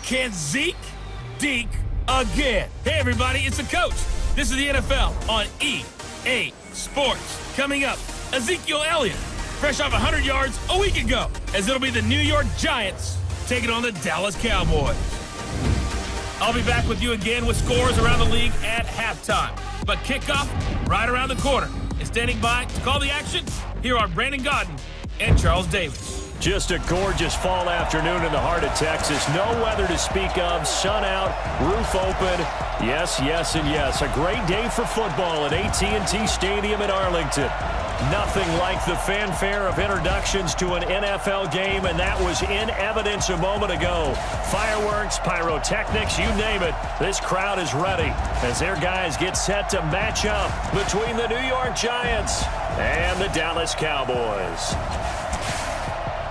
Can Zeke deke again? Hey, everybody, it's the coach. This is the NFL on EA Sports. Coming up, Ezekiel Elliott, fresh off 100 yards a week ago, as it'll be the New York Giants taking on the Dallas Cowboys. I'll be back with you again with scores around the league at halftime. But kickoff right around the corner. And standing by to call the action, here are Brandon Godden and Charles Davis. Just a gorgeous fall afternoon in the heart of Texas. No weather to speak of. Sun out, roof open. Yes, yes, and yes. A great day for football at AT&T Stadium in Arlington. Nothing like the fanfare of introductions to an NFL game, and that was in evidence a moment ago. Fireworks, pyrotechnics, you name it. This crowd is ready as their guys get set to match up between the New York Giants and the Dallas Cowboys.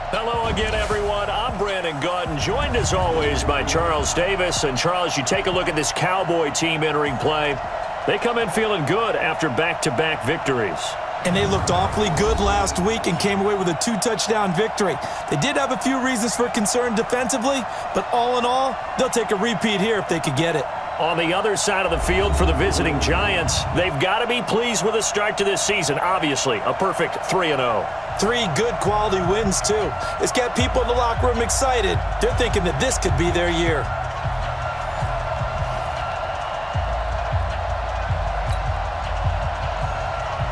Hello again, everyone. I'm Brandon Godden, joined as always by Charles Davis. And Charles, you take a look at this Cowboy team entering play. They come in feeling good after back-to-back victories. And they looked awfully good last week and came away with a 2-touchdown victory. They did have a few reasons for concern defensively, but all in all, they'll take a repeat here if they could get it. On the other side of the field for the visiting Giants, they've got to be pleased with the start to this season. Obviously, a perfect 3-0. 3 good quality wins, too. It's got people in the locker room excited. They're thinking that this could be their year.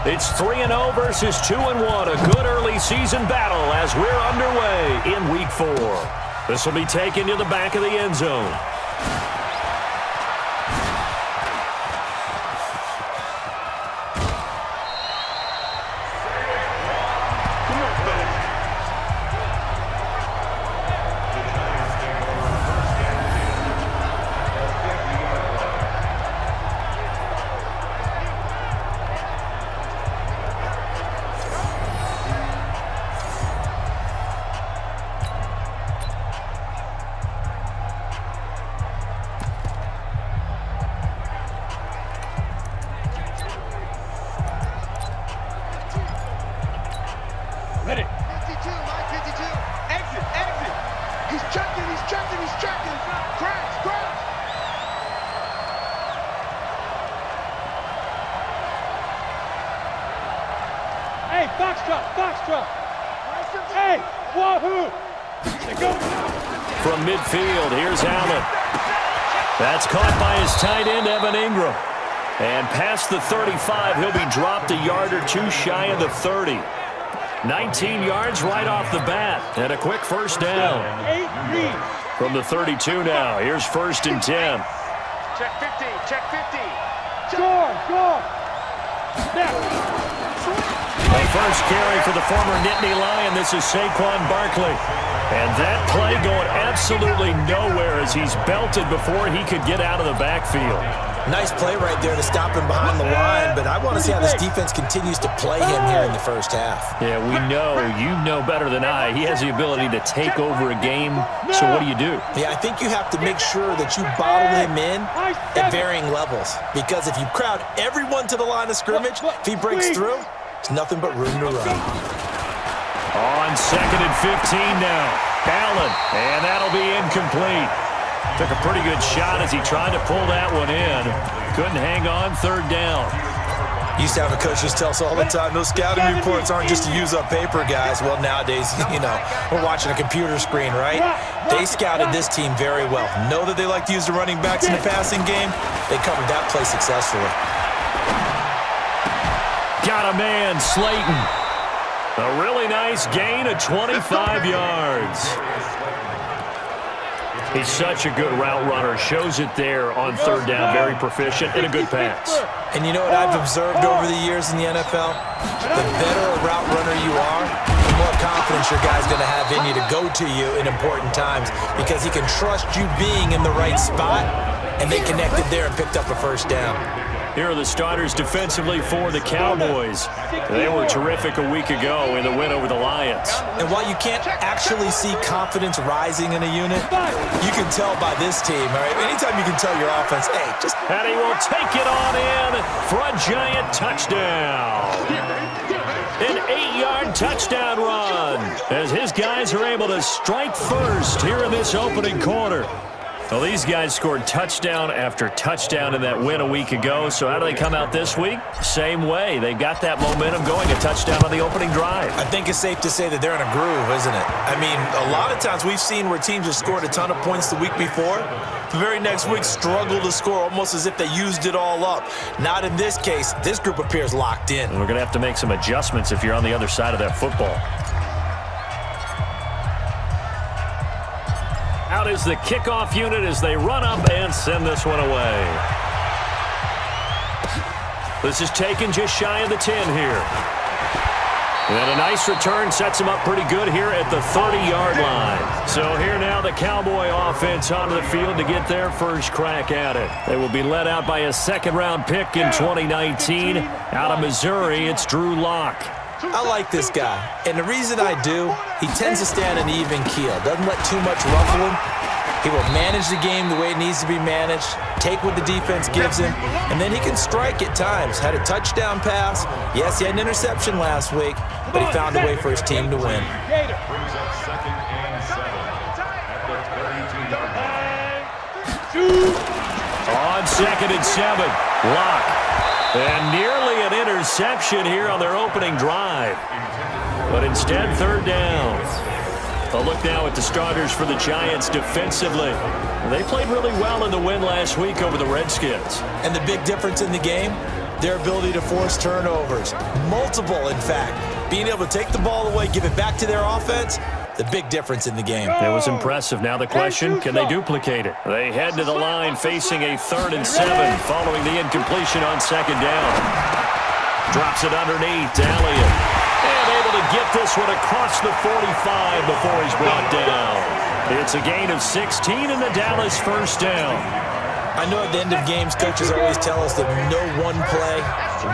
It's 3-0 versus 2-1. A good early season battle as we're underway in Week 4. This will be taken to the back of the end zone. Ready. 52, line 52. Exit, exit. He's checking, he's checking, he's checking. Crash, crash. Hey, foxtrot, foxtrot. Hey, wahoo. Go. From midfield, here's Allen. That's caught by his tight end, Evan Ingram. And past the 35, he'll be dropped a yard or two shy of the 30. 19 yards right off the bat, and a quick first down. From the 32 now, here's 1st and 10. Check 50, check 50. Score, score. The first carry for the former Nittany Lion. This is Saquon Barkley. And that play going absolutely nowhere as he's belted before he could get out of the backfield. Nice play right there to stop him behind the line, but I want to see how this defense continues to play him here in the first half. Yeah, we know, you know better than I, he has the ability to take over a game, so what do you do? Yeah, I think you have to make sure that you bottle him in at varying levels, because if you crowd everyone to the line of scrimmage, if he breaks through, it's nothing but room to run. On 2nd and 15 now, Allen, and that'll be incomplete. Took a pretty good shot as he tried to pull that one in. Couldn't hang on, 3rd down. Used to have a coach just tell us all the time, those scouting reports aren't just to use up paper, guys. Well, nowadays, you know, we're watching a computer screen, right? They scouted this team very well. Know that they like to use the running backs in the passing game. They covered that play successfully. Got a man, Slayton. A really nice gain of 25 yards. He's such a good route runner. Shows it there on 3rd down. Very proficient and a good pass. And you know what I've observed over the years in the NFL? The better a route runner you are, the more confidence your guy's going to have in you to go to you in important times because he can trust you being in the right spot, and they connected there and picked up a first down. Here are the starters defensively for the Cowboys. They were terrific a week ago in the win over the Lions. And while you can't actually see confidence rising in a unit, you can tell by this team, all right? Anytime you can tell your offense, hey, just... And he will take it on in for a giant touchdown. An 8-yard touchdown run as his guys are able to strike first here in this opening quarter. Well, these guys scored touchdown after touchdown in that win a week ago. So how do they come out this week? Same way. They got that momentum going, a touchdown on the opening drive. I think it's safe to say that they're in a groove, isn't it? I mean, a lot of times we've seen where teams have scored a ton of points the week before. The very next week struggle to score almost as if they used it all up. Not in this case. This group appears locked in. And we're going to have to make some adjustments if you're on the other side of that football. Out is the kickoff unit as they run up and send this one away. This is taken just shy of the 10 here. And a nice return sets him up pretty good here at the 30-yard line. So here now the Cowboy offense onto the field to get their first crack at it. They will be led out by a second-round pick in 2019. Out of Missouri, it's Drew Lock. I like this guy, and the reason I do, he tends to stay on an even keel. Doesn't let too much ruffle him. He will manage the game the way it needs to be managed, take what the defense gives him, and then he can strike at times. Had a touchdown pass. Yes, he had an interception last week, but he found a way for his team to win. On 2nd and 7, Lock. And nearly an interception here on their opening drive. But instead, 3rd down. A look now at the starters for the Giants defensively. They played really well in the win last week over the Redskins. And the big difference in the game, their ability to force turnovers. Multiple, in fact. Being able to take the ball away, give it back to their offense, the big difference in the game. It was impressive. Now the question, can they duplicate it? They head to the line facing a 3rd and 7 following the incompletion on 2nd down. Drops it underneath to Elliott. And able to get this one across the 45 before he's brought down. It's a gain of 16 in the Dallas 1st down. I know at the end of games, coaches always tell us that no one play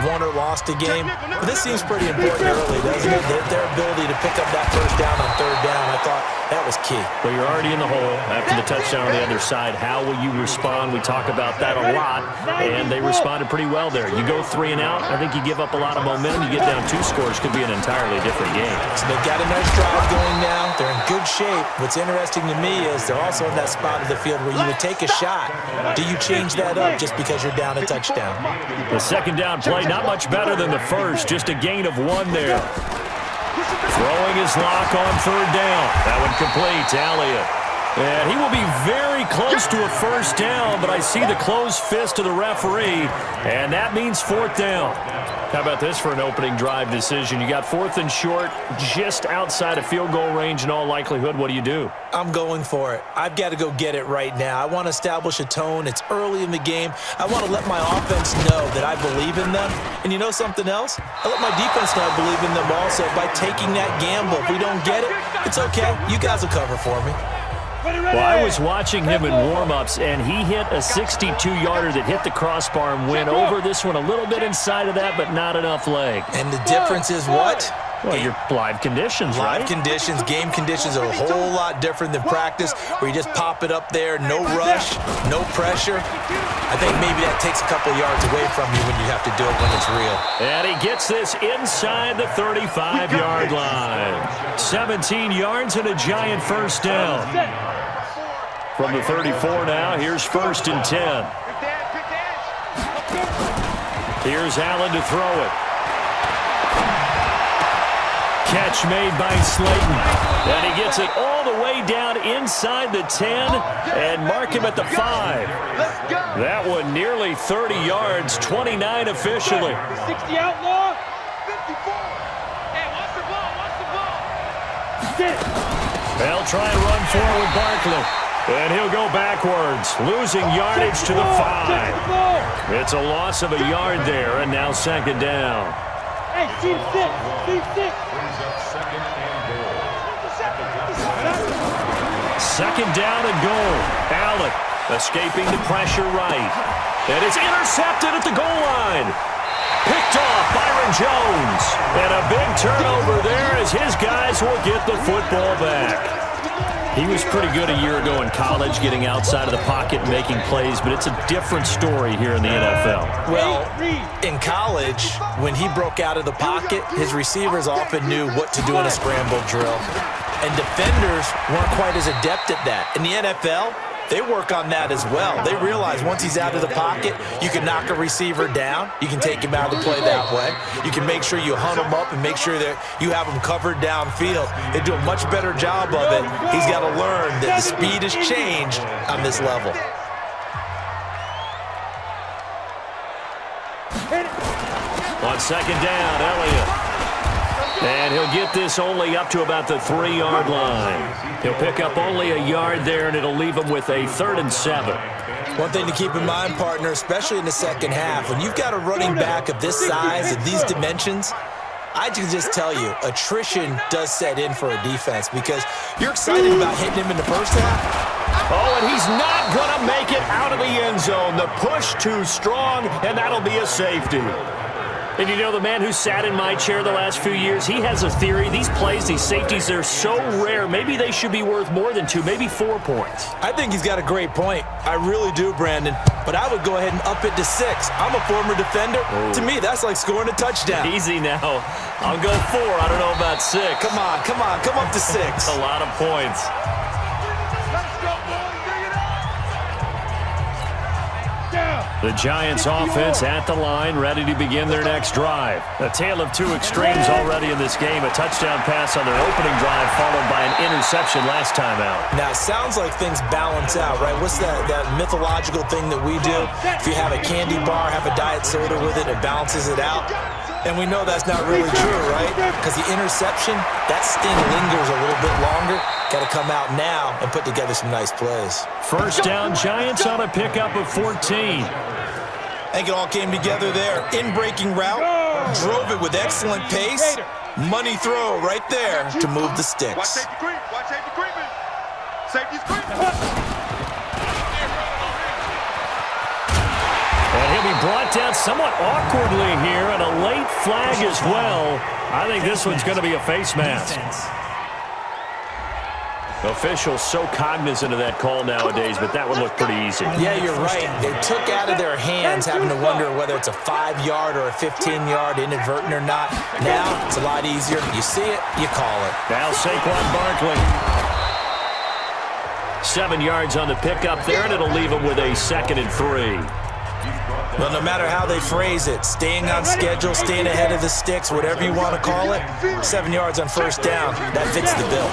won or lost a game. But this seems pretty important early, doesn't it? Their ability to pick up that 1st down on 3rd down, I thought that was key. Well, you're already in the hole after the touchdown on the other side. How will you respond? We talk about that a lot, and they responded pretty well there. You go 3 and out, I think you give up a lot of momentum. You get down 2 scores, could be an entirely different game. So they've got a nice drive going now. They're in good shape. What's interesting to me is they're also in that spot of the field where you would take a shot. Do you change that up just because you're down a touchdown? The 2nd down play, not much better than the first, just a gain of 1 there. Throwing his Lock on 3rd down. That one complete to Elliott. And he will be very close to a 1st down, but I see the closed fist of the referee, and that means 4th down. How about this for an opening drive decision? You got 4th and short, just outside of field goal range in all likelihood. What do you do? I'm going for it. I've got to go get it right now. I want to establish a tone. It's early in the game. I want to let my offense know that I believe in them. And you know something else? I let my defense know I believe in them also by taking that gamble. If we don't get it, it's okay. You guys will cover for me. Well, I was watching him in warm-ups, and he hit a 62-yarder that hit the crossbar and went over. This one a little bit inside of that, but not enough leg. And the difference is what? Well, your live conditions, right? Live conditions, game conditions are a whole lot different than practice, where you just pop it up there, no rush, no pressure. I think maybe that takes a couple yards away from you when you have to do it when it's real. And he gets this inside the 35-yard line. 17 yards and a giant 1st down. From the 34 now, here's 1st and 10. Here's Allen to throw it. Catch made by Slayton. And he gets it all the way down inside the 10 and mark him at the 5. That one nearly 30 yards, 29 officially. 60 outlaw. 54. Hey, watch the ball, watch the ball. They'll try and run forward Barkley. And he'll go backwards, losing yardage to the 5. It's a loss of a yard there, and now 2nd down. Hey, team 6. 2nd down and goal. Allen escaping the pressure right. And it's intercepted at the goal line. Picked off Byron Jones. And a big turnover there as his guys will get the football back. He was pretty good a year ago in college, getting outside of the pocket and making plays, but it's a different story here in the NFL. Well, in college, when he broke out of the pocket, his receivers often knew what to do in a scramble drill. And defenders weren't quite as adept at that. In the NFL, they work on that as well. They realize once he's out of the pocket, you can knock a receiver down. You can take him out of the play that way. You can make sure you hunt him up and make sure that you have him covered downfield. They do a much better job of it. He's got to learn that the speed has changed on this level. On second down, Elliott. And he'll get this only up to about the 3-yard line. He'll pick up only a yard there, and it'll leave him with a 3rd and 7. One thing to keep in mind, partner, especially in the second half, when you've got a running back of this size, of these dimensions, I can just tell you, attrition does set in for a defense because you're excited about hitting him in the first half. Oh, and he's not going to make it out of the end zone. The push too strong, and that'll be a safety. And you know, the man who sat in my chair the last few years, he has a theory. These plays, these safeties, they're so rare. Maybe they should be worth more than 2, maybe 4 points. I think he's got a great point. I really do, Brandon. But I would go ahead and up it to 6. I'm a former defender. Ooh. To me, that's like scoring a touchdown. Easy now. I'll go 4. I don't know about 6. Come on. Come up to 6. A lot of points. The Giants offense at the line, ready to begin their next drive. A tale of 2 extremes already in this game. A touchdown pass on their opening drive followed by an interception last time out. Now, it sounds like things balance out, right? What's that mythological thing that we do? If you have a candy bar, have a diet soda with it, it balances it out. And we know that's not really true, right? Because the interception, that sting lingers a little bit longer. Got to come out now and put together some nice plays. First down, Giants on a pickup of 14. I think it all came together there. In-breaking route, drove it with excellent pace. Money throw right there to move the sticks. Watch safety creep. Watch safety creeping. Safety's creeping. And he'll be brought down somewhat awkwardly here, and a late flag as well. I think this one's going to be a face mask. Officials so cognizant of that call nowadays, but that would look pretty easy. Yeah, you're right. They took out of their hands having to wonder whether it's a 5-yard or a 15-yard inadvertent or not. Now, it's a lot easier. You see it, you call it. Now Saquon Barkley. 7 yards on the pickup there, and it'll leave him with a 2nd and 3. Well, no matter how they phrase it, staying on schedule, staying ahead of the sticks, whatever you want to call it, 7 yards on first down, that fits the bill.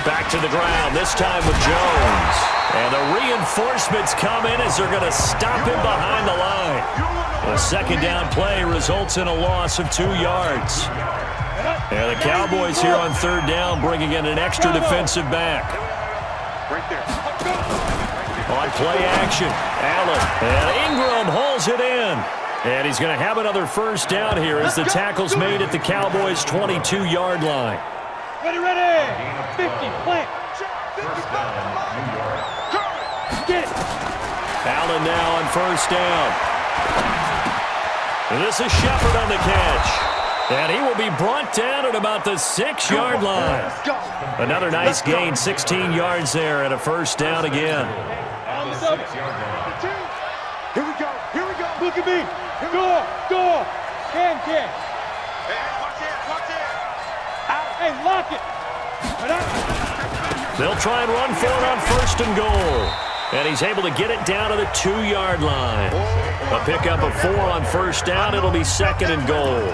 Back to the ground, this time with Jones. And the reinforcements come in as they're going to stop him behind the line. The second down play results in a loss of 2 yards. And the Cowboys here on third down bringing in an extra defensive back. Right there. On play action, Allen. And Ingram hauls it in. And he's going to have another first down here as the tackle's made at the Cowboys' 22-yard line. Ready. 50, plant. Get it. Allen now on first down. And this is Shepard on the catch. And he will be brought down at about the 6-yard line. Another nice gain, 16 yards there and a first down again. Here we go. Look at me. Go. Can. Hey, watch it. Hey, lock it. They'll try and run for it on first and goal. And he's able to get it down to the 2-yard line. A pickup of 4 on first down. It'll be 2nd and goal.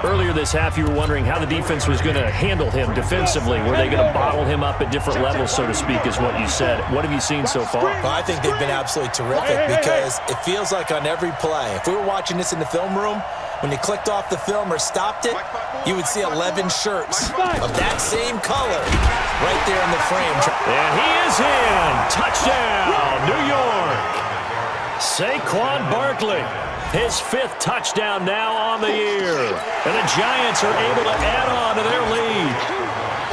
Earlier this half, you were wondering how the defense was going to handle him defensively. Were they going to bottle him up at different levels, so to speak, is what you said. What have you seen so far? Well, I think they've been absolutely terrific because it feels like on every play, if we were watching this in the film room, when you clicked off the film or stopped it, you would see 11 shirts of that same color right there in the frame. And he is in. Touchdown, New York. Saquon Barkley. His 5th touchdown now on the year. And the Giants are able to add on to their lead.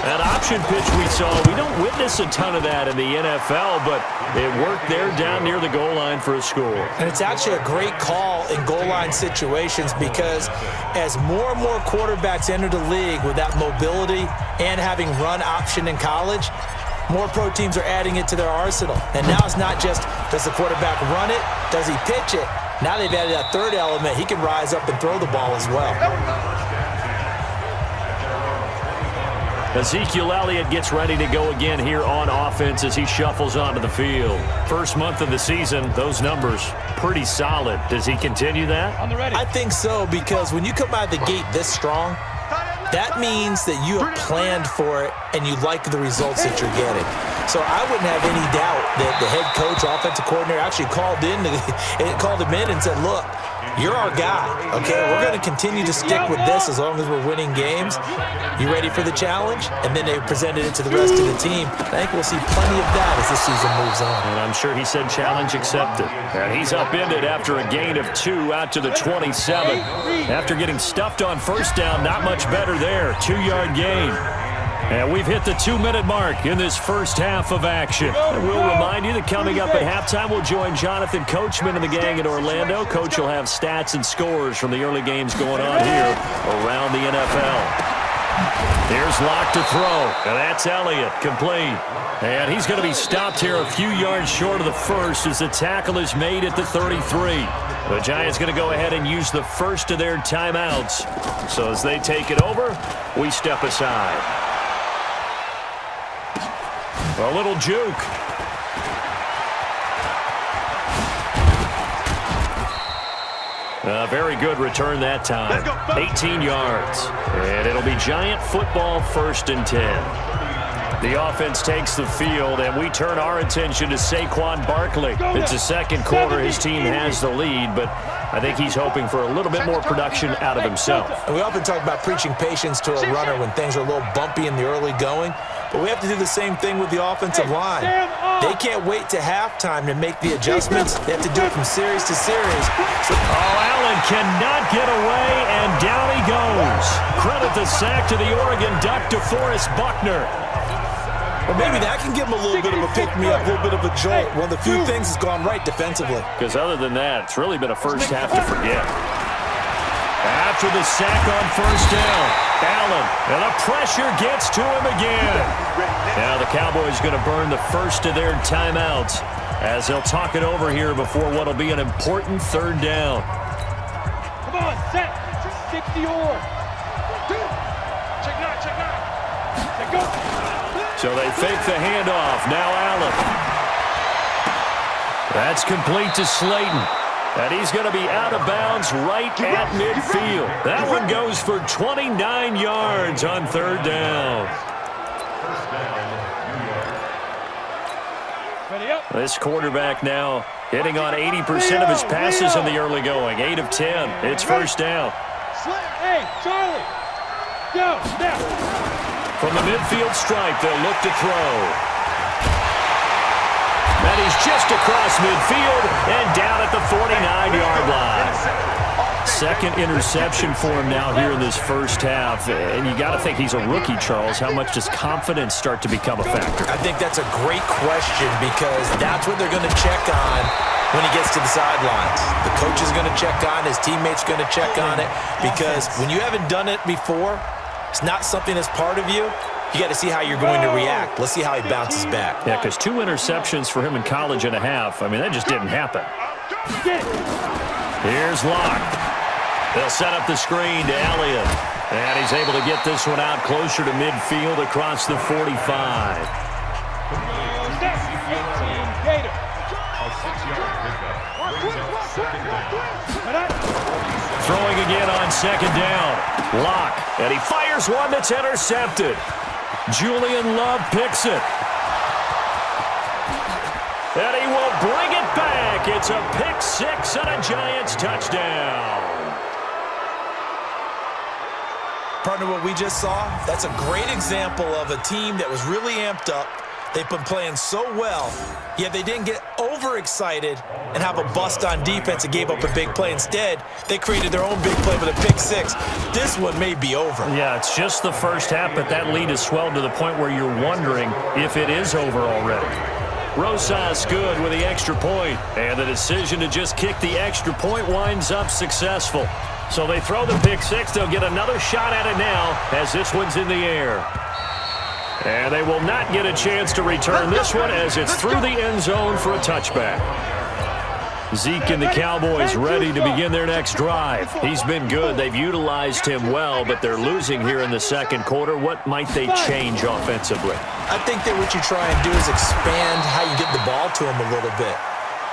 That option pitch we saw, we don't witness a ton of that in the NFL, but it worked there down near the goal line for a score. And it's actually a great call in goal line situations because as more and more quarterbacks enter the league with that mobility and having run option in college, more pro teams are adding it to their arsenal. And now it's not just, does the quarterback run it? Does he pitch it? Now they've added that third element. He can rise up and throw the ball as well. Ezekiel Elliott gets ready to go again here on offense as he shuffles onto the field. First month of the season, those numbers pretty solid. Does he continue that? On the ready. I think so, because when you come out of the gate this strong, that means that you have planned for it and you like the results that you're getting. So I wouldn't have any doubt that the head coach, offensive coordinator, actually called him in and said, look, you're our guy, okay? We're going to continue to stick with this as long as we're winning games. You ready for the challenge? And then they presented it to the rest of the team. I think we'll see plenty of that as the season moves on. And I'm sure he said challenge accepted. And he's upended after a gain of 2 out to the 27. After getting stuffed on first down, not much better there. 2-yard gain. And we've hit the 2-minute mark in this first half of action. And we'll remind you that coming up at halftime, we'll join Jonathan Coachman and the gang in Orlando. Coach will have stats and scores from the early games going on here around the NFL. Here's Locke to throw, and that's Elliott, complete. And he's going to be stopped here a few yards short of the first as the tackle is made at the 33. The Giants going to go ahead and use the first of their timeouts. So as they take it over, we step aside. A little juke. Very good return that time. 18 yards. And it'll be Giant football, 1st and 10. The offense takes the field, and we turn our attention to Saquon Barkley. It's the second quarter. His team has the lead, but I think he's hoping for a little bit more production out of himself. And we often talk about preaching patience to a runner when things are a little bumpy in the early going, but we have to do the same thing with the offensive line. They can't wait to halftime to make the adjustments. They have to do it from series to series. Allen cannot get away, and down he goes. Credit the sack to the Oregon Duck, DeForest Buckner. Or maybe that can give him a little bit of a pick-me-up, a little bit of a jolt. One of the few things that's gone right defensively. Because other than that, it's really been a first half to forget. After the sack on first down, Allen, and the pressure gets to him again. Now the Cowboys going to burn the first of their timeouts as they'll talk it over here before what will be an important 3rd down. Come on, set. 60 or. Check nine. Check go. So they fake the handoff. Now Allen. That's complete to Slayton. And he's going to be out of bounds right at midfield. That one goes for 29 yards on 3rd down. This quarterback now hitting on 80% of his passes in the early going. 8 of 10. It's 1st down. Hey, Charlie. Go, now. From the midfield stripe, they'll look to throw. And he's just across midfield and down at the 49-yard line. Second interception for him now here in this first half. And you got to think he's a rookie, Charles. How much does confidence start to become a factor? I think that's a great question because that's what they're going to check on when he gets to the sidelines. The coach is going to check on, his teammates going to check on it, because when you haven't done it before, it's not something that's part of you. You got to see how you're going to react. Let's see how he bounces back. Yeah, because 2 interceptions for him in college and a half. I mean, that just didn't happen. Here's Locke. They'll set up the screen to Elliott. And he's able to get this one out closer to midfield across the 45. Throwing again on 2nd down. Locke. And he fires one that's intercepted. Julian Love picks it. And he will bring it back. It's a pick 6 and a Giants touchdown. Partner, what we just saw, that's a great example of a team that was really amped up. They've been playing so well, yet they didn't get overexcited and have a bust on defense and gave up a big play. Instead, they created their own big play with a pick 6. This one may be over. Yeah, it's just the first half, but that lead has swelled to the point where you're wondering if it is over already. Rosas good with the extra point, and the decision to just kick the extra point winds up successful. So they throw the pick 6. They'll get another shot at it now as this one's in the air. And they will not get a chance to return this one as it's through the end zone for a touchback. Zeke and the Cowboys ready to begin their next drive. He's been good. They've utilized him well, but they're losing here in the second quarter. What might they change offensively? I think that what you try and do is expand how you get the ball to him a little bit.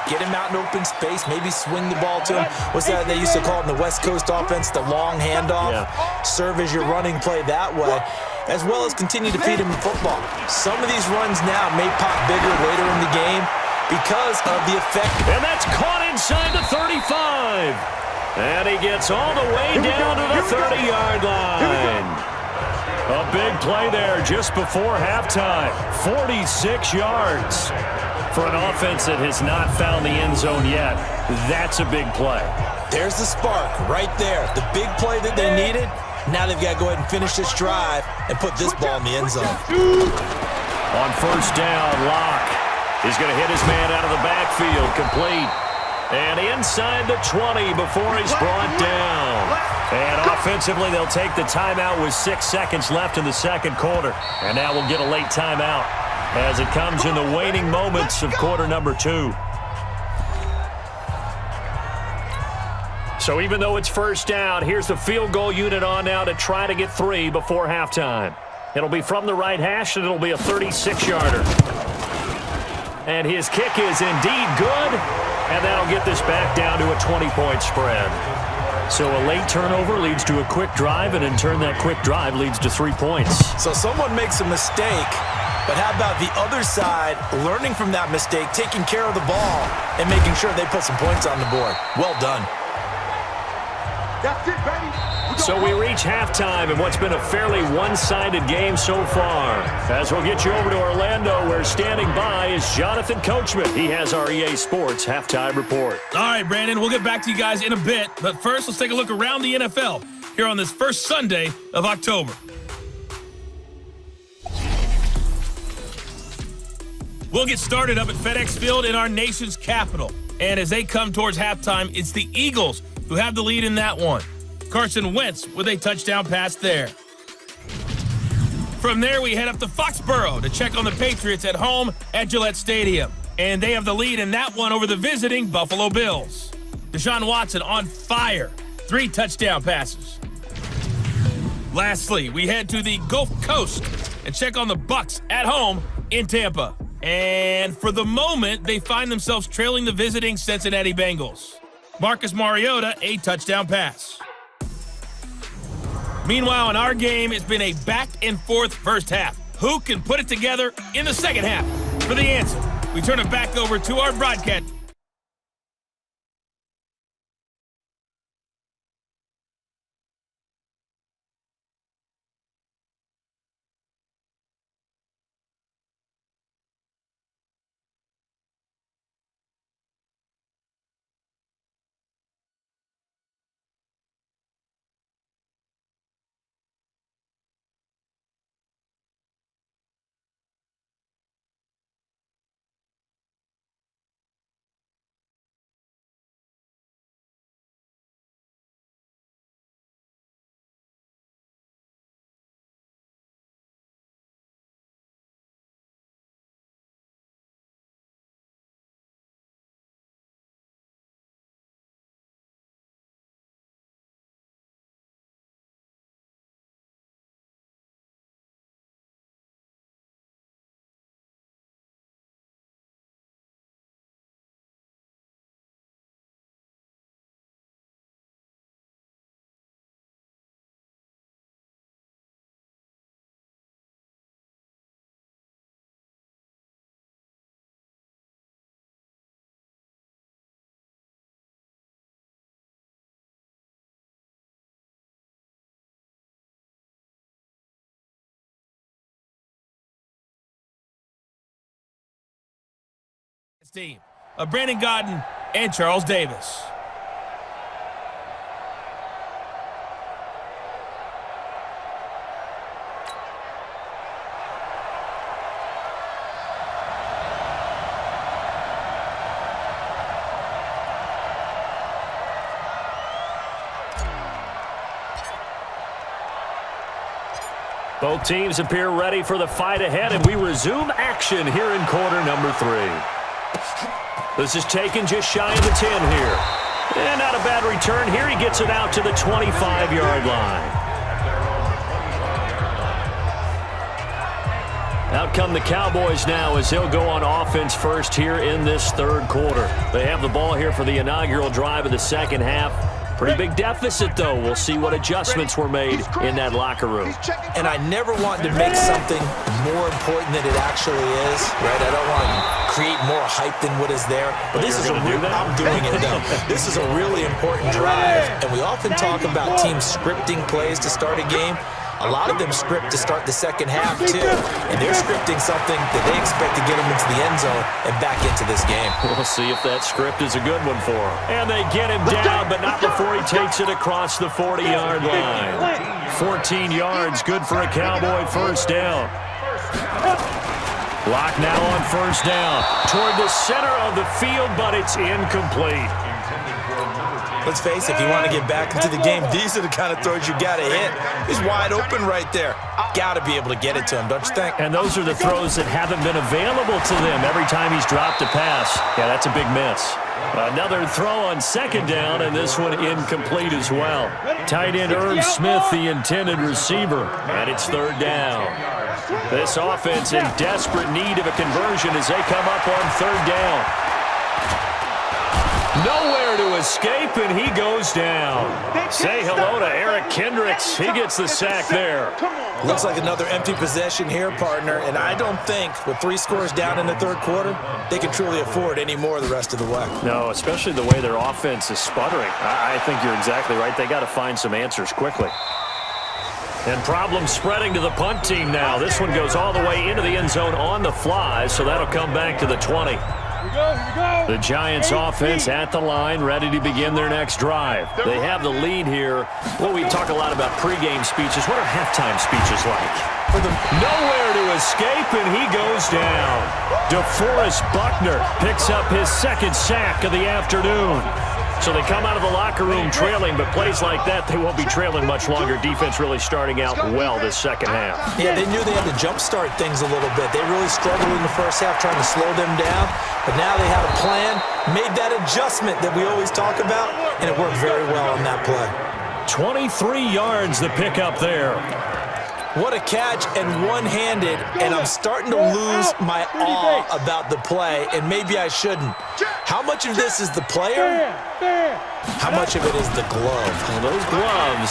Get him out in open space, maybe swing the ball to him. What's that they used to call it in the West Coast offense, the long handoff? Yeah. Serve as your running play that way, as well as continue to feed him the football. Some of these runs now may pop bigger later in the game because of the effect. And that's caught inside the 35. And he gets all the way down to the 30-yard line. A big play there just before halftime. 46 yards. For an offense that has not found the end zone yet, that's a big play. There's the spark right there. The big play that they needed. Now they've got to go ahead and finish this drive and put this ball in the end zone. On first down, Locke. He's going to hit his man out of the backfield, complete. And inside the 20 before he's brought down. And offensively, they'll take the timeout with 6 seconds left in the second quarter. And now we'll get a late timeout as it comes in the waning moments of quarter number 2. So even though it's first down, here's the field goal unit on now to try to get 3 before halftime. It'll be from the right hash, and it'll be a 36-yarder. And his kick is indeed good, and that'll get this back down to a 20-point spread. So a late turnover leads to a quick drive, and in turn that quick drive leads to 3 points. So someone makes a mistake, but how about the other side learning from that mistake, taking care of the ball, and making sure they put some points on the board? Well done. That's it, baby. So we reach halftime in what's been a fairly one-sided game so far. As we'll get you over to Orlando, where standing by is Jonathan Coachman. He has our EA Sports halftime report. All right, Brandon, we'll get back to you guys in a bit. But first, let's take a look around the NFL here on this first Sunday of October. We'll get started up at FedEx Field in our nation's capital. And as they come towards halftime, it's the Eagles who have the lead in that one. Carson Wentz with a touchdown pass there. From there, we head up to Foxborough to check on the Patriots at home at Gillette Stadium. And they have the lead in that one over the visiting Buffalo Bills. Deshaun Watson on fire. 3 touchdown passes. Lastly, we head to the Gulf Coast and check on the Bucs at home in Tampa. And for the moment, they find themselves trailing the visiting Cincinnati Bengals. Marcus Mariota, a touchdown pass. Meanwhile, in our game, it's been a back-and-forth first half. Who can put it together in the second half? For the answer, we turn it back over to our broadcast. Team of Brandon Godden and Charles Davis. Both teams appear ready for the fight ahead, and we resume action here in quarter number 3. This is taken just shy of the 10 here. And not a bad return here. He gets it out to the 25-yard line. Out come the Cowboys now as he'll go on offense first here in this third quarter. They have the ball here for the inaugural drive of the second half. Pretty big deficit, though. We'll see what adjustments were made in that locker room. And I never want to make something more important than it actually is, right? I don't want to create more hype than what is there. But this is I'm doing it, though. This is a really important drive. And we often talk about teams scripting plays to start a game. A lot of them script to start the second half, too. And they're scripting something that they expect to get them into the end zone and back into this game. We'll see if that script is a good one for him. And they get him down, but not before he takes it across the 40-yard line. 14 yards, good for a Cowboy first down. Block now on first down. Toward the center of the field, but it's incomplete. Let's face it, if you want to get back into the game, these are the kind of throws you got to hit. He's wide open right there. Got to be able to get it to him, don't you think? And those are the throws that haven't been available to them every time he's dropped a pass. Yeah, that's a big miss. Another throw on second down, and this one incomplete as well. Tight end Irv Smith, the intended receiver, and it's third down. This offense in desperate need of a conversion as they come up on third down. Nowhere to escape, and he goes down. Say hello to Eric Kendricks. He gets the sack there. Looks like another empty possession here, partner, and I don't think with 3 scores down in the third quarter, they can truly afford any more the rest of the way. No, especially the way their offense is sputtering. I think you're exactly right. They got to find some answers quickly. And problems spreading to the punt team now. This one goes all the way into the end zone on the fly, so that'll come back to the 20. The Giants offense at the line, ready to begin their next drive. They have the lead here. Well, we talk a lot about pregame speeches. What are halftime speeches like? Nowhere to escape, and he goes down. DeForest Buckner picks up his second sack of the afternoon. So they come out of the locker room trailing, but plays like that, they won't be trailing much longer. Defense really starting out well this second half. Yeah, they knew they had to jumpstart things a little bit. They really struggled in the first half trying to slow them down, but now they had a plan, made that adjustment that we always talk about, and it worked very well on that play. 23 yards the pickup there. What a catch, and one-handed, and I'm starting to lose my awe about the play, and maybe I shouldn't. How much of this is the player? How much of it is the glove? Well, those gloves,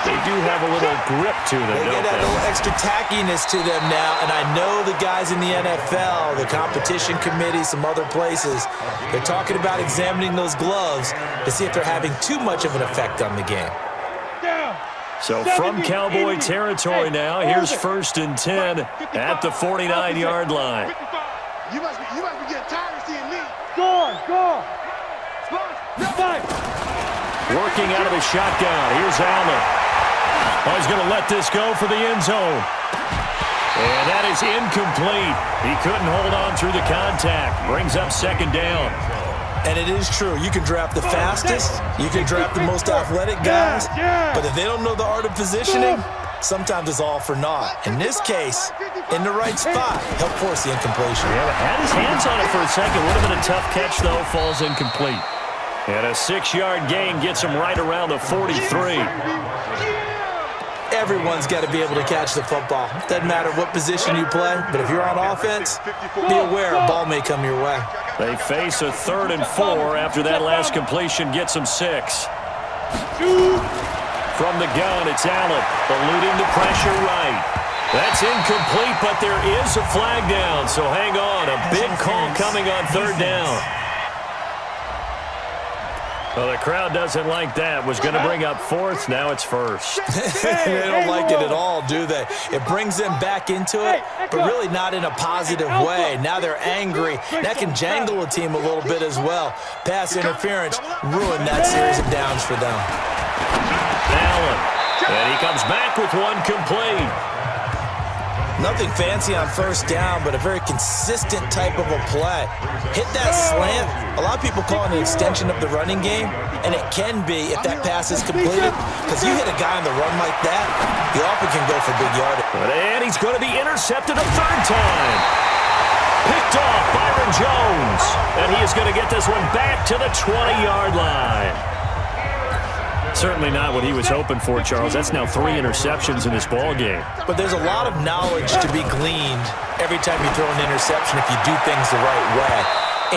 they do have a little grip to them, They get that little extra tackiness to them now, and I know the guys in the NFL, the competition committee, some other places, they're talking about examining those gloves to see if they're having too much of an effect on the game. So from Cowboy territory now, here's 1st and 10 at the 49-yard line. You must be getting tired of seeing me. Score! Working out of the shotgun. Here's Allen. Oh, he's going to let this go for the end zone. And that is incomplete. He couldn't hold on through the contact. Brings up second down. And it is true. You can draft the fastest. You can draft the most athletic guys. But if they don't know the art of positioning, sometimes it's all for naught. In this case, in the right spot, helped force the incompletion. Yeah, but had his hands on it for a second. Would have been a tough catch, though. Falls incomplete. And a 6-yard gain gets him right around the 43. Everyone's got to be able to catch the football. Doesn't matter what position you play, but if you're on offense, be aware a ball may come your way. They face a 3rd and 4 after that last completion gets them 6. From the gun, it's Allen, eluding the pressure right. That's incomplete, but there is a flag down, so hang on. A big call coming on 3rd down. Well, the crowd doesn't like that. Was going to bring up 4th. Now it's 1st. They don't like it at all, do they? It brings them back into it, but really not in a positive way. Now they're angry. That can jangle a team a little bit as well. Pass interference ruined that series of downs for them. Allen. And he comes back with one complete. Nothing fancy on 1st down, but a very consistent type of a play. Hit that slant. A lot of people call it an extension of the running game, and it can be if that pass is completed, because you hit a guy on the run like that, he often can go for big yardage. And he's going to be intercepted a 3rd time. Picked off by Jones. And he is going to get this one back to the 20-yard line. Certainly not what he was hoping for, Charles. That's now 3 interceptions in this ball game. But there's a lot of knowledge to be gleaned every time you throw an interception if you do things the right way.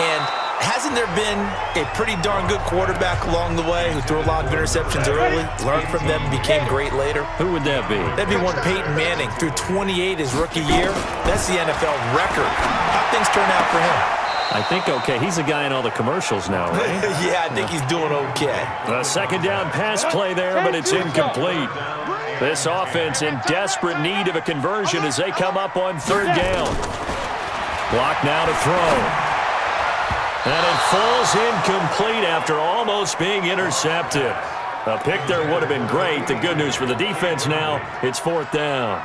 And hasn't there been a pretty darn good quarterback along the way who threw a lot of interceptions early, learned from them, and became great later? Who would that be? That'd be one Peyton Manning. Threw 28 his rookie year. That's the NFL record. How'd things turn out for him? I think okay. He's a guy in all the commercials now, right? Yeah, I think he's doing okay. A second down pass play there, but it's incomplete. This offense in desperate need of a conversion as they come up on 3rd down. Block now to throw. And it falls incomplete after almost being intercepted. A pick there would have been great. The good news for the defense now, it's 4th down.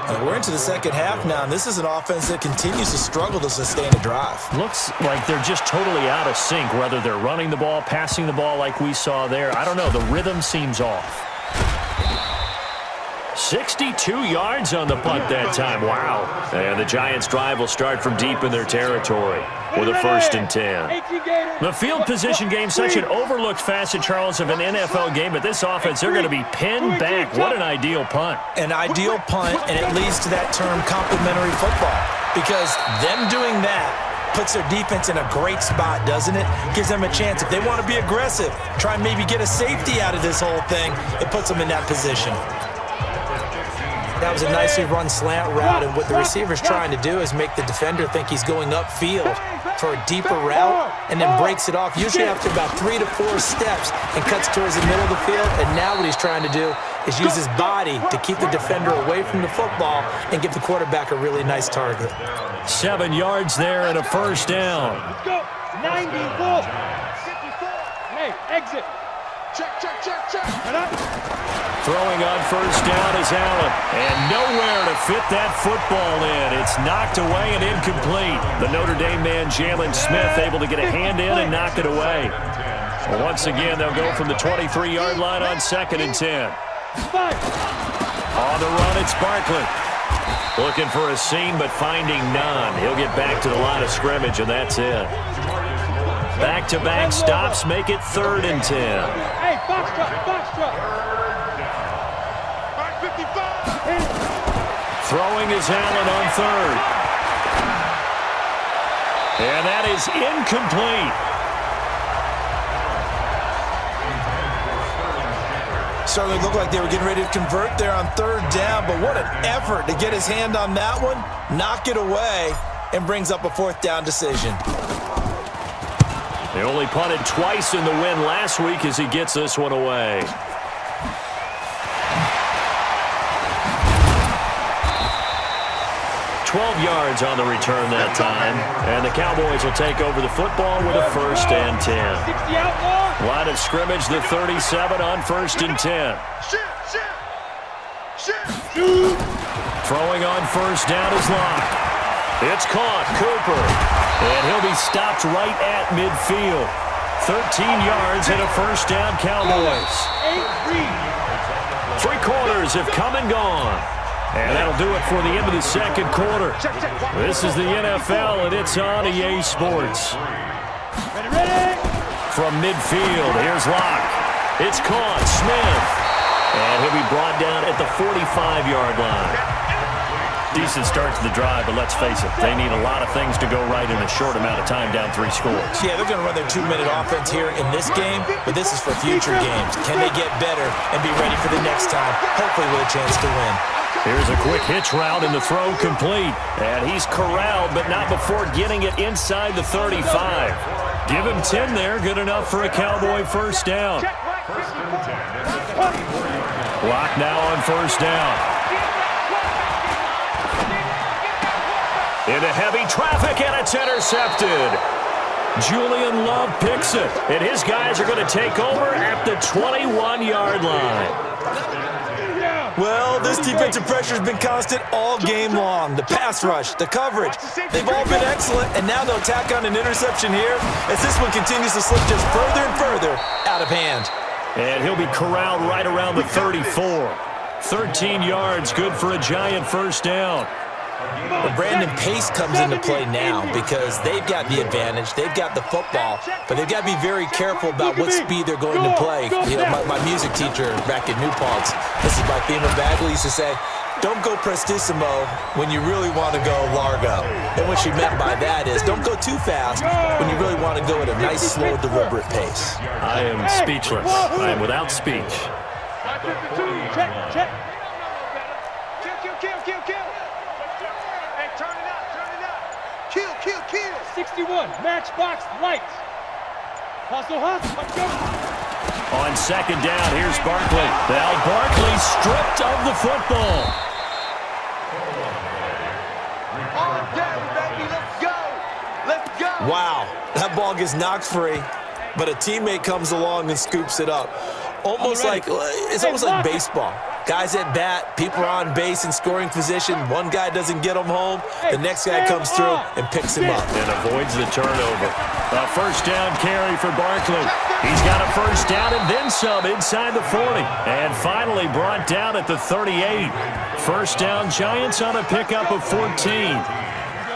And we're into the second half now, and this is an offense that continues to struggle to sustain a drive. Looks like they're just totally out of sync, whether they're running the ball, passing the ball like we saw there. I don't know. The rhythm seems off. 62 yards on the punt that time. Wow. And the Giants' drive will start from deep in their territory with a 1st and 10. The field position game, such an overlooked facet, Charles, of an NFL game, but this offense, they're going to be pinned back. What an ideal punt. An ideal punt, and it leads to that term complementary football, because them doing that puts their defense in a great spot, doesn't it? Gives them a chance. If they want to be aggressive, try and maybe get a safety out of this whole thing, it puts them in that position. That was a nicely run slant route, and what the receiver's trying to do is make the defender think he's going upfield for a deeper route and then breaks it off, usually after about 3 to 4 steps, and cuts towards the middle of the field. And now what he's trying to do is use his body to keep the defender away from the football and give the quarterback a really nice target. 7 yards there and a 1st down. Let's go. 94. Hey, exit. Check. Throwing on 1st down is Allen. And nowhere to fit that football in. It's knocked away and incomplete. The Notre Dame man, Jalen Smith, able to get a hand in and knock it away. Well, once again, they'll go from the 23-yard line on 2nd and 10. On the run, it's Barkley. Looking for a seam, but finding none. He'll get back to the line of scrimmage, and that's it. Back-to-back stops make it 3rd and 10. Hey, box truck. Throwing is Allen on 3rd. And that is incomplete. Certainly looked like they were getting ready to convert there on 3rd down, but what an effort to get his hand on that one, knock it away, and brings up a 4th down decision. They only punted twice in the win last week as he gets this one away. 12 yards on the return that time. And the Cowboys will take over the football with a 1st and 10. Line of scrimmage, the 37 on 1st and 10. Throwing on 1st down is Locke. It's caught, Cooper. And he'll be stopped right at midfield. 13 yards and a 1st down, Cowboys. 3 quarters have come and gone. And that'll do it for the end of the 2nd quarter. This is the NFL, and it's on EA Sports. Ready? From midfield, here's Locke. It's caught, Smith. And he'll be brought down at the 45-yard line. Decent start to the drive, but let's face it, they need a lot of things to go right in a short amount of time, down 3 scores. Yeah, they're going to run their 2-minute offense here in this game, but this is for future games. Can they get better and be ready for the next time, hopefully with a chance to win? Here's a quick hitch route and the throw complete. And he's corralled, but not before getting it inside the 35. Give him 10 there, good enough for a Cowboy 1st down. Lock now on 1st down. Into heavy traffic, and it's intercepted. Julian Love picks it, and his guys are going to take over at the 21-yard line. Well, this defensive pressure has been constant all game long. The pass rush, the coverage, they've all been excellent, and now they'll tack on an interception here as this one continues to slip just further and further out of hand. And he'll be corralled right around the 34. 13 yards, good for a Giant 1st down. Well, Brandon, pace comes into play now because they've got the advantage. They've got the football, but they've got to be very careful about what speed they're going to play. You know, my music teacher back in New Paltz, this is by Thema Bagley, used to say, don't go prestissimo when you really want to go largo. And what she meant by that is don't go too fast when you really want to go at a nice, slow, deliberate pace. I am speechless. I am without speech. Check. Kill. Hey, turn it up. Kill. 61, matchbox lights. Hustle, let's go. On second down, here's Barkley. Now Barkley stripped of the football. On down, baby, let's go. Wow, that ball gets knocked free, but a teammate comes along and scoops it up. It's almost like baseball. Guys at bat, people are on base in scoring position. One guy doesn't get him home. The next guy comes through and picks him up. And avoids the turnover. A first down carry for Barkley. He's got a first down and then some inside the 40. And finally brought down at the 38. First down, Giants on a pickup of 14.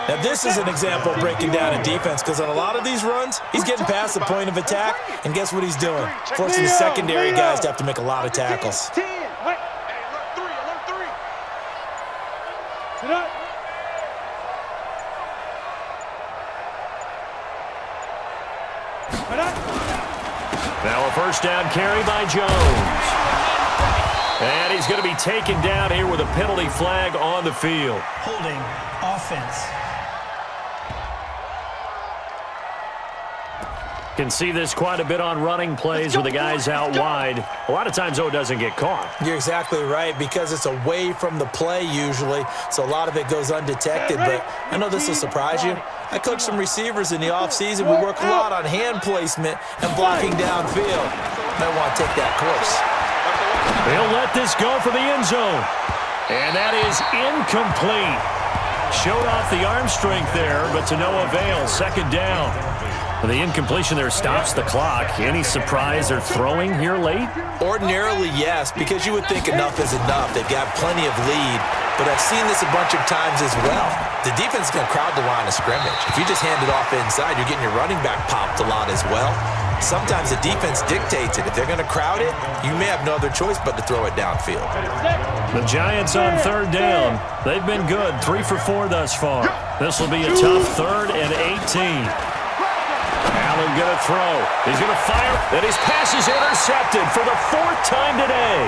Now, this is an example of breaking down a defense because on a lot of these runs, he's getting past the point of attack, and guess what he's doing? Forcing the secondary guys to have to make a lot of tackles. 10. Hey, alert 3. Sit up. Now a first down carry by Jones. And he's going to be taken down here with a penalty flag on the field. Holding offense. Can see this quite a bit on running plays with the guys out wide. A lot of times, though, it doesn't get caught. You're exactly right because it's away from the play usually, so a lot of it goes undetected. But I know this will surprise you. I coach some receivers in the offseason. We work a lot on hand placement and blocking downfield. Might want to take that course. He'll let this go for the end zone. And that is incomplete. Showed off the arm strength there, but to no avail. Second down. The incompletion there stops the clock. Any surprise they're throwing here late? Ordinarily, yes, because you would think enough is enough. They've got plenty of lead, but I've seen this a bunch of times as well. The defense is going to crowd the line of scrimmage. If you just hand it off inside, you're getting your running back popped a lot as well. Sometimes the defense dictates it. If they're going to crowd it, you may have no other choice but to throw it downfield. The Giants on third down. They've been good, 3 for 4 thus far. This will be a tough 3rd and 18. Allen going to throw. He's going to fire. And his pass is intercepted for the 4th time today.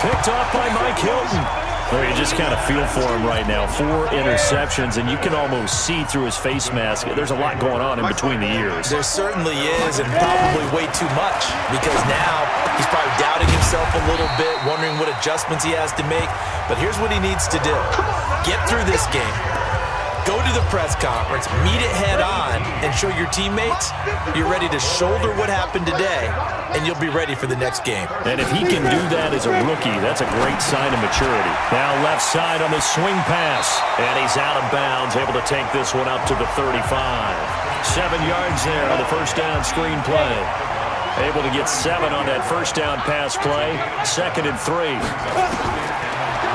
Picked off by Mike Hilton. Well, you just kind of feel for him right now. 4 interceptions, and you can almost see through his face mask. There's a lot going on in between the ears. There certainly is, and probably way too much, because now he's probably doubting himself a little bit, wondering what adjustments he has to make. But here's what he needs to do. Get through this game. Go to the press conference, meet it head on, and show your teammates you're ready to shoulder what happened today, and you'll be ready for the next game. And if he can do that as a rookie, that's a great sign of maturity. Now left side on the swing pass, and he's out of bounds, able to take this one up to the 35. 7 yards there on the first down screen play. Able to get 7 on that first down pass play. 2nd and 3.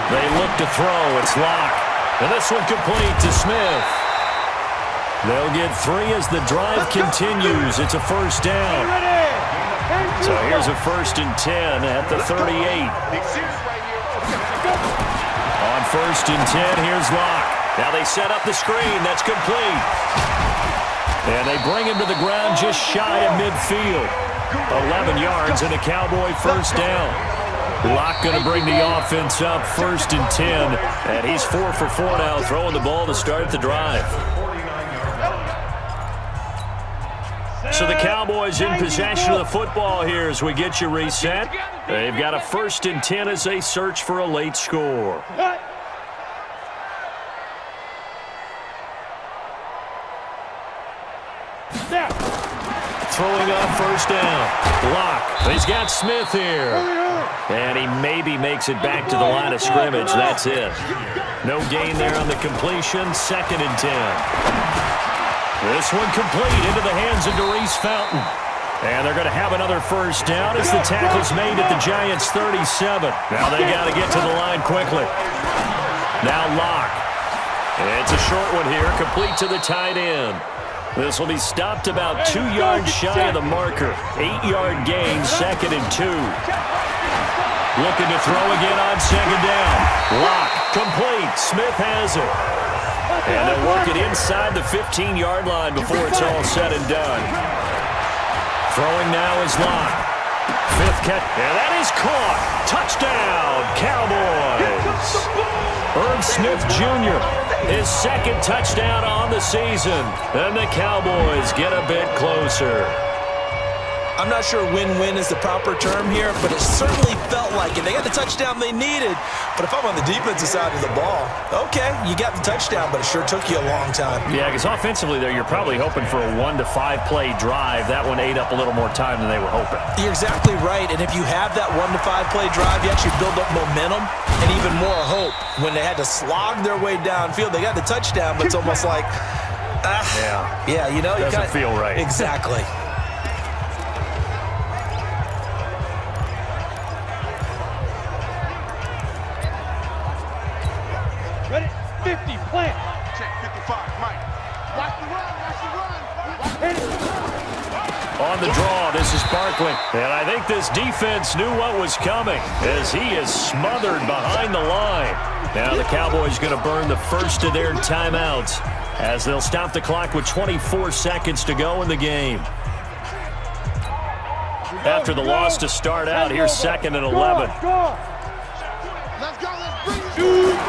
They look to throw. It's locked. And this one complete to Smith. They'll get 3 as the drive continues. It's a first down. So here's a 1st and 10 at the 38. On 1st and 10, here's Locke. Now they set up the screen. That's complete. And they bring him to the ground just shy of midfield. 11 yards and a Cowboy first down. Locke going to bring the offense up 1st and 10. And he's 4 for 4 now, throwing the ball to start the drive. So the Cowboys in possession of the football here as we get you reset. They've got a 1st and 10 as they search for a late score. Throwing on first down. Locke. He's got Smith here. And he maybe makes it back to the line of scrimmage. That's it. No gain there on the completion. 2nd and 10. This one complete into the hands of Darius Fountain. And they're going to have another first down as the tackle's made at the Giants' 37. Now they got to get to the line quickly. Now Locke. It's a short one here, complete to the tight end. This will be stopped about 2 yards shy of the marker. 8-yard gain, 2nd and 2. Looking to throw again on 2nd down. Lock, complete. Smith has it. And they'll work it inside the 15-yard line before it's all said and done. Throwing now is Lock. 5th catch, and that is caught. Touchdown, Cowboys. Irv Smith Jr., his 2nd touchdown on the season. And the Cowboys get a bit closer. I'm not sure win-win is the proper term here, but it certainly felt like it. They got the touchdown they needed, but if I'm on the defensive side of the ball, okay, you got the touchdown, but it sure took you a long time. Yeah, because offensively there, you're probably hoping for a 1 to 5 play drive. That one ate up a little more time than they were hoping. You're exactly right, and if you have that 1 to 5 play drive, you actually build up momentum and even more hope. When they had to slog their way downfield, they got the touchdown, but it's almost like, yeah, you know, doesn't feel right. Exactly. Ready? 50, plant. Check 55, Mike. Watch the run, On the draw, this is Barkley. And I think this defense knew what was coming as he is smothered behind the line. Now the Cowboys going to burn the first of their timeouts as they'll stop the clock with 24 seconds to go in the game. After the loss to start out, here's 2nd and 11. Let's go, let's bring it.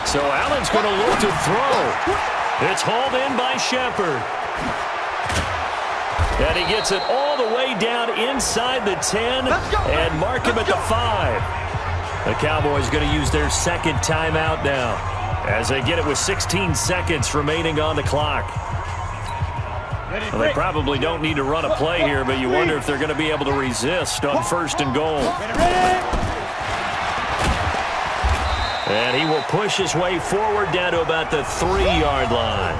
So Allen's going to look to throw. It's hauled in by Shepard. And he gets it all the way down inside the 10 and mark him at the 5. The Cowboys going to use their 2nd timeout now as they get it with 16 seconds remaining on the clock. Well, they probably don't need to run a play here, but you wonder if they're going to be able to resist on 1st and goal. And he will push his way forward down to about the 3-yard line.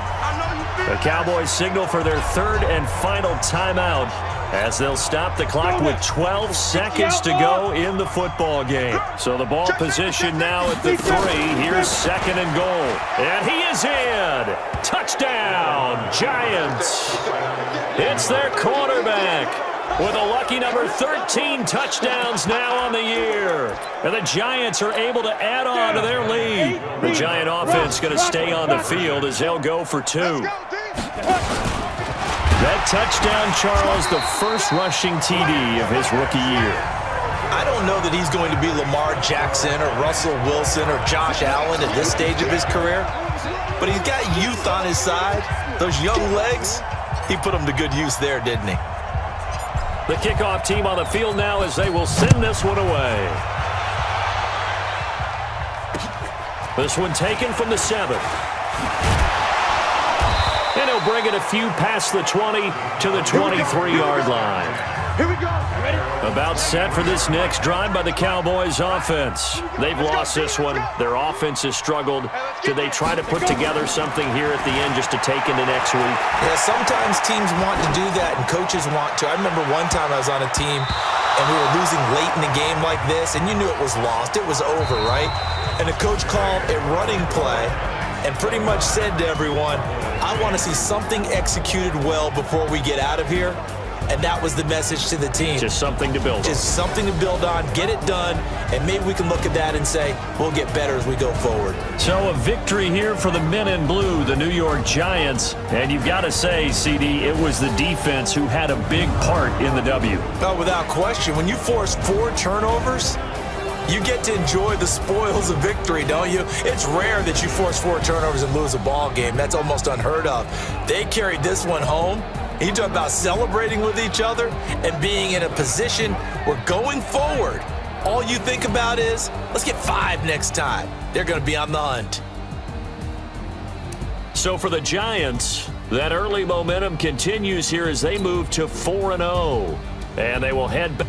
The Cowboys signal for their 3rd and final timeout as they'll stop the clock with 12 seconds to go in the football game. So the ball position now at the 3. Here's 2nd and goal. And he is in. Touchdown, Giants. It's their quarterback with a lucky number 13 touchdowns now on the year. And the Giants are able to add on to their lead. The Giant offense going to stay on the field as they'll go for 2. That touchdown, Charles, the first rushing TD of his rookie year. I don't know that he's going to be Lamar Jackson or Russell Wilson or Josh Allen at this stage of his career, but he's got youth on his side. Those young legs, he put them to good use there, didn't he? The kickoff team on the field now as they will send this one away. This one taken from the 7. And he'll bring it a few past the 20 to the 23-yard line. Here we go. Ready? About set for this next drive by the Cowboys offense. They've lost this one. Their offense has struggled. Do they try to put together something here at the end just to take into next week? Yeah, sometimes teams want to do that and coaches want to. I remember one time I was on a team and we were losing late in the game like this, and you knew it was lost. It was over, right? And the coach called a running play and pretty much said to everyone, I want to see something executed well before we get out of here. And that was the message to the team. Just something to build on. Just something to build on, get it done, and maybe we can look at that and say, we'll get better as we go forward. So a victory here for the men in blue, the New York Giants. And you've got to say, CD, it was the defense who had a big part in the W. Oh, without question. When you force 4 turnovers, you get to enjoy the spoils of victory, don't you? It's rare that you force 4 turnovers and lose a ball game. That's almost unheard of. They carried this one home. You talk about celebrating with each other and being in a position where going forward, all you think about is, let's get 5 next time. They're going to be on the hunt. So for the Giants, that early momentum continues here as they move to 4-0. And they will head back.